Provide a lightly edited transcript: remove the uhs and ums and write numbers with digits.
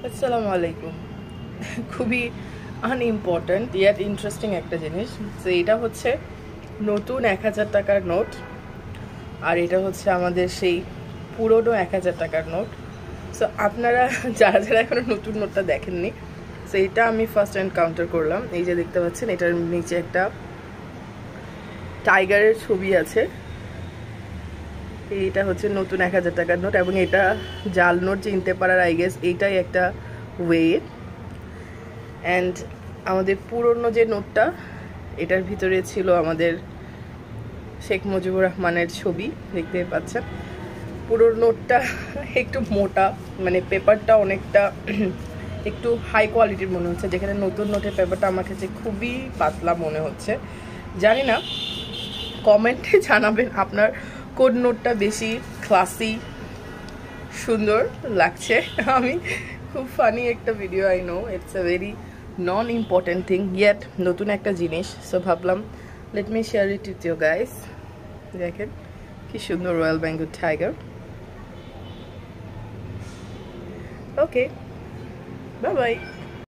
আসসালামু আলাইকুম। খুবই আনইম্পর্ট্যান্ট ইয়াট ইন্টারেস্টিং একটা জিনিস। তো এটা হচ্ছে নতুন 1000 টাকার নোট, আর এটা হচ্ছে আমাদের সেই পুরনো 1000 টাকার নোট। সো আপনারা যারা যারা এখনো নতুন নোটটা দেখেননি, সো এটা আমি ফার্স্ট এনকাউন্টার করলাম। এই যে দেখতে পাচ্ছেন, এটার নিচে একটা টাইগারের ছবি আছে। এইটা হচ্ছে নতুন 1000 টাকার নোট, এবং এটা জাল নোট চিনতে পারার আই গেস এইটাই একটা ওয়ে। অ্যান্ড আমাদের পুরনো যে নোটটা, এটার ভিতরে ছিল আমাদের শেখ মুজিবুর রহমানের ছবি, দেখতে পাচ্ছেন। পুরনো নোটটা একটু মোটা, মানে পেপারটা অনেকটা একটু হাই কোয়ালিটির মনে হচ্ছে, যেখানে নতুন নোটের পেপারটা আমার কাছে খুবই পাতলা মনে হচ্ছে। জানি না, কমেন্টে জানাবেন আপনার কোন নোটটা বেশি ক্লাসি সুন্দর লাগছে। আমি খুব ফানি একটা video, I know it's a very non important thing, yet নতুন একটা জিনিস। সো ভাবলাম let me share it with you guys. দেখেন কি সুন্দর royal Bengal tiger. Okay, bye by.